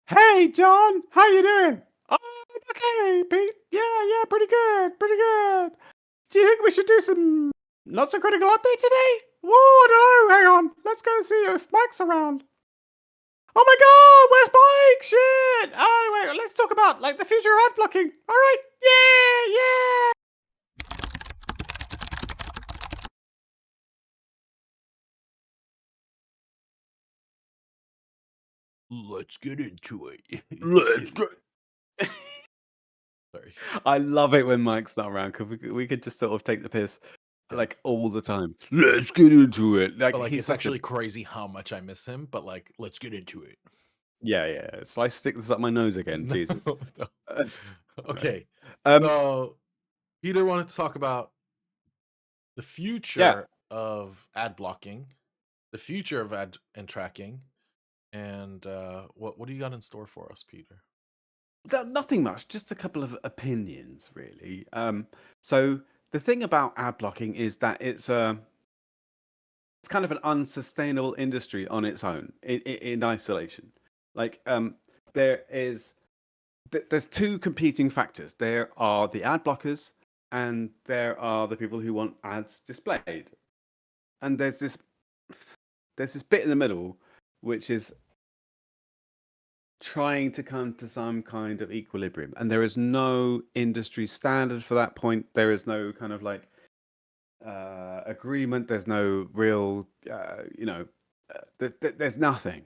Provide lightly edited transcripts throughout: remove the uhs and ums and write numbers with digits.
Hey, John, how you doing? Oh, okay, Pete. Yeah, pretty good, pretty good. Do you think we should do some not so critical update today? Whoa, I don't know. Hang on. Let's go see if Mike's around. Oh my God, where's Mike? Shit. Oh, anyway, let's talk about like the future of ad blocking. All right. Yeah. Let's get into it. Let's go. Sorry. I love it when Mike's not around because we could just sort of take the piss Yeah. like all the time. Let's get into it. Like But like he's it's such a actually crazy how much I miss him, but like let's get into it. yeah. So I stick this up my nose again. No, Jesus. no. Right. Okay. Um, So Peter wanted to talk about the yeah, future of ad blocking, the future of ad and tracking, and what do you got in store for us, Peter? nothing much, just a couple of opinions, really. So the thing about ad blocking is that it's kind of an unsustainable industry on its own, in isolation. Like, there is there's two competing factors. There are the ad blockers, and there are the people who want ads displayed. And there's this bit in the middle, which is trying to come to some kind of equilibrium, and there is no industry standard for that point. There is no kind of like agreement. There's no real there's nothing.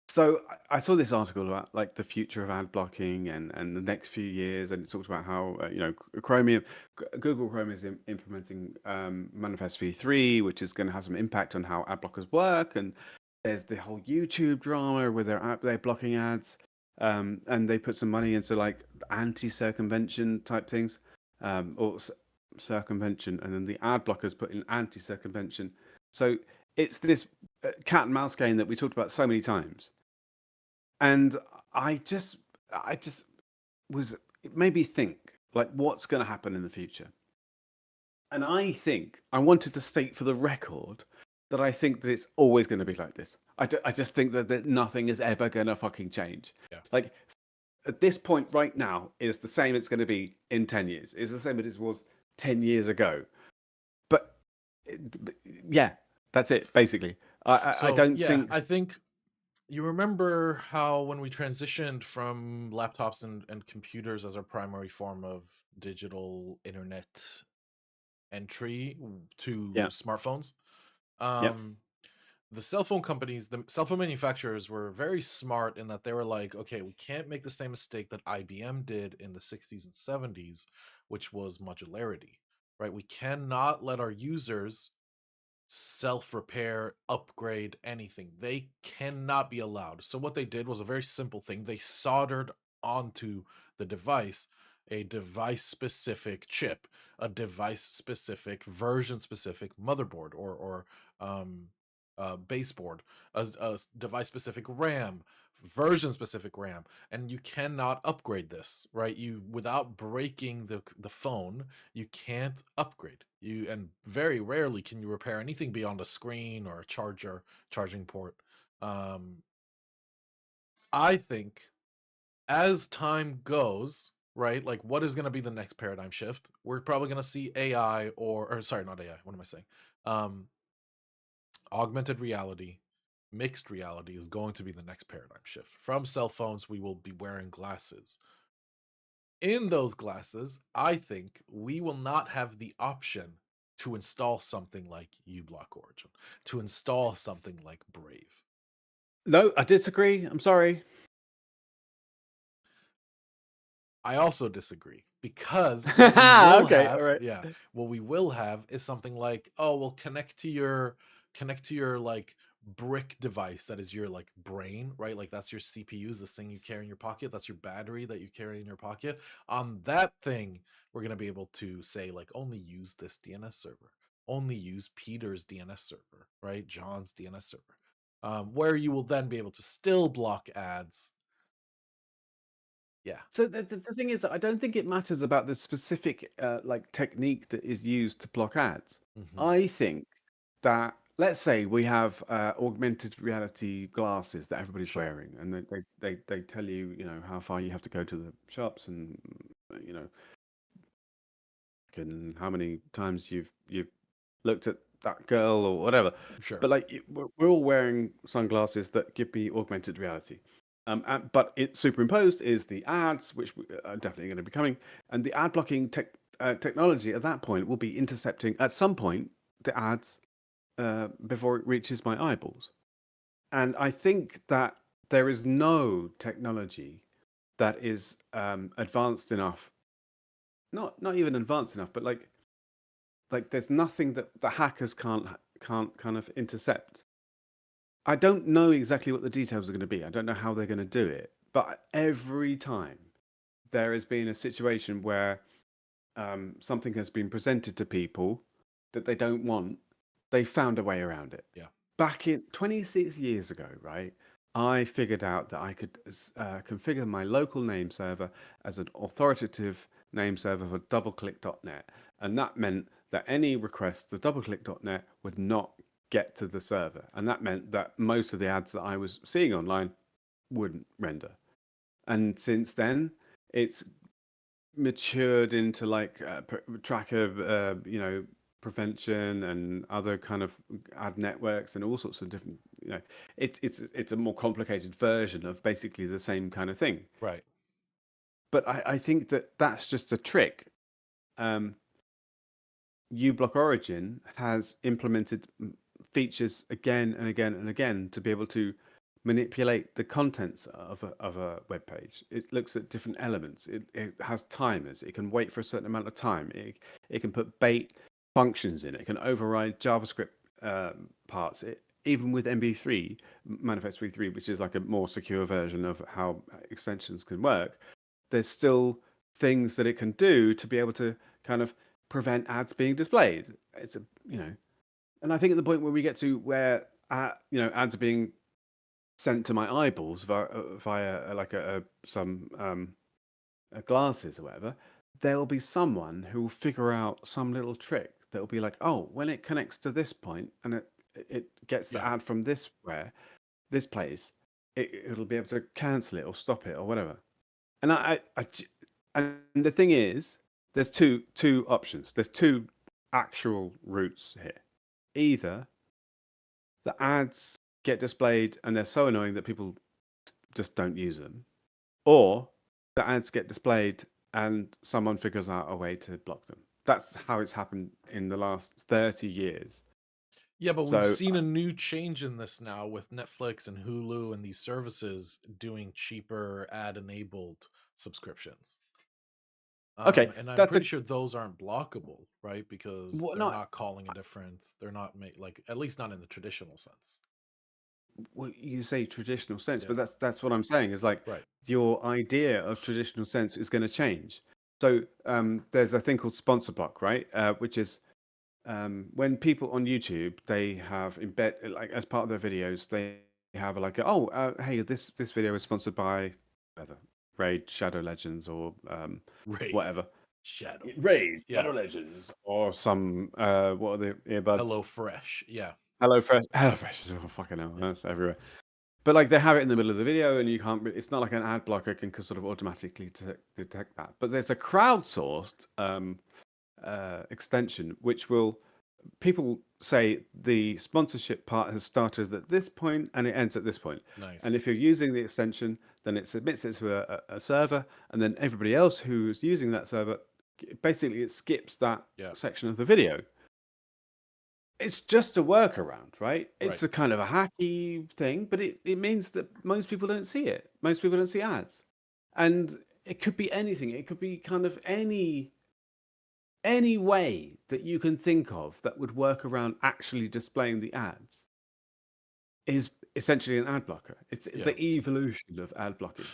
So I saw this article about like the future of ad blocking and the next few years, and it talks about how Chromium, Google Chrome is implementing Manifest v3, which is going to have some impact on how ad blockers work. And there's the whole YouTube drama where they're blocking ads, and they put some money into like anti-circumvention type things, or circumvention, and then the ad blockers put in anti-circumvention. So it's this cat and mouse game that we talked about so many times. And I just was, it made me think like what's going to happen in the future. And I wanted to state for the record that I think that it's always going to be like this. I just think that nothing is ever going to fucking change. Yeah. Like at this point right now is the same it's going to be in 10 years. It's the same as it was 10 years ago. But yeah, that's it basically. I So don't yeah, think I think you remember how when we transitioned from laptops and computers as our primary form of digital internet entry to yeah. smartphones. Yep. The cell phone companies, the cell phone manufacturers were very smart in that they were like, okay, we can't make the same mistake that IBM did in the 60s and 70s, which was modularity, right? We cannot let our users self repair, upgrade anything. They cannot be allowed. So, what they did was a very simple thing. They soldered onto the device a device specific chip, a device specific, version specific motherboard or um, baseboard, a device specific RAM, version specific RAM, and you cannot upgrade this, right? You without breaking the phone, you can't upgrade. You and very rarely can you repair anything beyond a screen or a charging port. Um, I think as time goes, right? Like what is going to be the next paradigm shift? We're probably going to see AI or sorry, not AI. What am I saying? Um, augmented reality, mixed reality is going to be the next paradigm shift. From cell phones, we will be wearing glasses. In those glasses, I think we will not have the option to install something like uBlock Origin, to install something like Brave. No, I disagree. I'm sorry. I also disagree because what we will Okay, all have, right. yeah, what we will have is something like, oh, we'll connect to your like brick device that is your like brain, right? Like that's your CPU, is this thing you carry in your pocket, that's your battery that you carry in your pocket. On that thing, we're gonna be able to say like only use this DNS server, only use Peter's DNS server, right? John's DNS server. Where you will then be able to still block ads. Yeah. So the thing is, I don't think it matters about the specific like technique that is used to block ads. Hmm. I think that let's say we have augmented reality glasses that everybody's Sure. wearing, and they tell you, you know, how far you have to go to the shops, and you know, and how many times you've looked at that girl or whatever. Sure. But like we're all wearing sunglasses that give me augmented reality. But it's superimposed is the ads, which are definitely going to be coming, and the ad blocking technology at that point will be intercepting at some point the ads before it reaches my eyeballs. And I think that there is no technology that is advanced enough, not even advanced enough, but like there's nothing that the hackers can't kind of intercept. I don't know exactly what the details are going to be. I don't know how they're going to do it, but every time there has been a situation where something has been presented to people that they don't want, they found a way around it. Yeah. Back in 26 years ago, right, I figured out that I could configure my local name server as an authoritative name server for doubleclick.net. And that meant that any requests to doubleclick.net would not get to the server. And that meant that most of the ads that I was seeing online wouldn't render. And since then, it's matured into like tracker, you know, prevention and other kind of ad networks and all sorts of different, you know, it's a more complicated version of basically the same kind of thing. Right. But I think that that's just a trick. um uBlock Origin has implemented features again and again and again to be able to manipulate the contents of a web page. It looks at different elements. It has timers. It can wait for a certain amount of time. It can put bait functions in. It can override JavaScript parts. Even with MB3, Manifest v3, which is like a more secure version of how extensions can work, there's still things that it can do to be able to kind of prevent ads being displayed. It's a, you know, and I think at the point where we get to where you know, ads are being sent to my eyeballs via like some glasses or whatever, there'll be someone who will figure out some little trick that will be like, oh, when it connects to this point and it gets the Yeah. ad from this place, it'll be able to cancel it or stop it or whatever. And and the thing is, there's two options. There's two actual routes here. Either the ads get displayed and they're so annoying that people just don't use them, or the ads get displayed and someone figures out a way to block them. That's how it's happened in the last 30 years. Yeah, but we've So, seen a new change in this now with Netflix and Hulu and these services doing cheaper ad enabled subscriptions. okay, And I'm that's a pretty sure those aren't blockable, right? Because what they're not. not calling a different, they're not like at least not in the traditional sense. Well, you say traditional sense, Yeah. but that's what I'm saying is like Right. your idea of traditional sense is going to change. So there's a thing called sponsor block, right? Which is when people on YouTube they have embed like as part of their videos they have like oh hey this video is sponsored by whatever Raid Shadow Legends or Raid whatever Shadow Raid Legends. Yeah. Shadow Legends or some what are the earbuds Hello Fresh. Yeah. HelloFresh is oh fucking hell Yeah. that's everywhere. But like they have it in the middle of the video, and you can't. It's not like an ad blocker can sort of automatically detect that. But there's a crowdsourced extension which will. People say the sponsorship part has started at this point and it ends at this point. And Nice. if you're using the extension, then it submits it to a server, and then everybody else who's using that server, basically it skips that Yeah. section of the video. It's just a workaround, right? Right. It's a kind of a hacky thing, but it means that most people don't see it. Most people don't see ads. And it could be anything. It could be kind of any way that you can think of that would work around actually displaying the ads is essentially an ad blocker. It's Yeah. the evolution of ad blocking.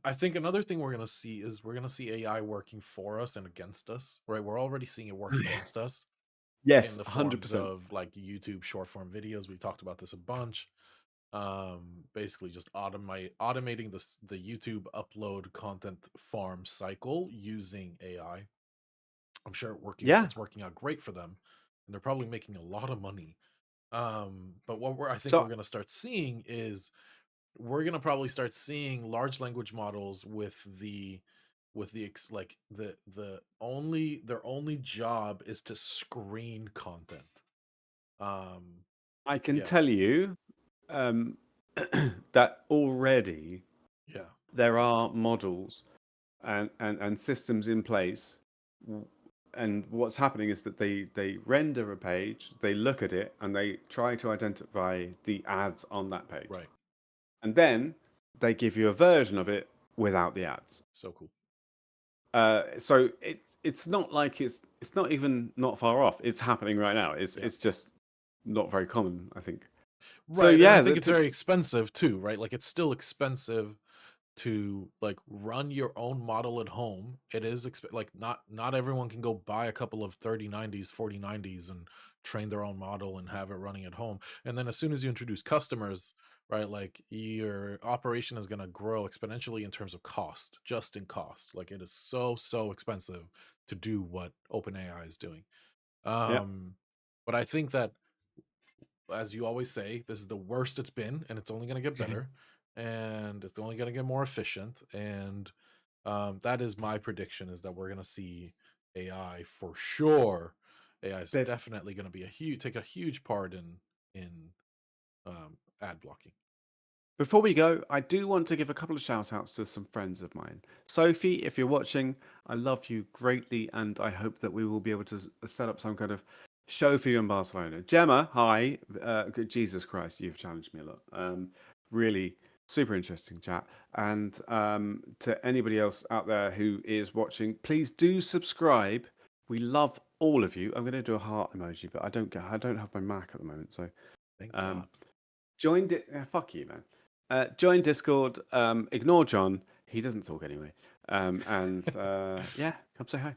I think another thing we're gonna see is we're gonna see AI working for us and against us. Right. We're already seeing it work against us in Yes, the forms 100%. of like YouTube short form videos. We've talked about this a bunch. Basically just automating the YouTube upload content farm cycle using AI. I'm sure Yeah. it's working out great for them, and they're probably making a lot of money But what I think So we're going to start seeing is we're going to probably start seeing large language models with like their only job is to screen content. Um, I can yeah, tell you um, that already yeah, there are models and systems in place. And what's happening is that they render a page, they look at it, and they try to identify the ads on that page. right. And then they give you a version of it without the ads. So cool. So it's not like it's not even not far off. It's happening right now. Yeah. It's just not very common, I think. So Right, and I yeah, think it's very expensive too, right? Like it's still expensive to like run your own model at home. It is like not everyone can go buy a couple of 3090s, 4090s and train their own model and have it running at home. And then as soon as you introduce customers, right, like your operation is going to grow exponentially in terms of cost, just in cost. Like it is so expensive to do what OpenAI is doing. yeah. But I think that, as you always say, this is the worst it's been, and it's only going to get better, and it's only going to get more efficient. And that is my prediction: is that we're going to see AI for sure. AI is Biff, definitely going to be take a huge part in ad blocking. before we go, I do want to give a couple of shout outs to some friends of mine. Sophie, if you're watching, I love you greatly, and I hope that we will be able to set up some kind of show for you in Barcelona. Gemma, hi. Jesus Christ, you've challenged me a lot. Really super interesting chat. And to anybody else out there who is watching, please do subscribe. We love all of you. I'm going to do a heart emoji, but I don't have my Mac at the moment, so Thank um, God. join. Fuck you, man. Join Discord. Ignore John. He doesn't talk anyway. And yeah, come say hi.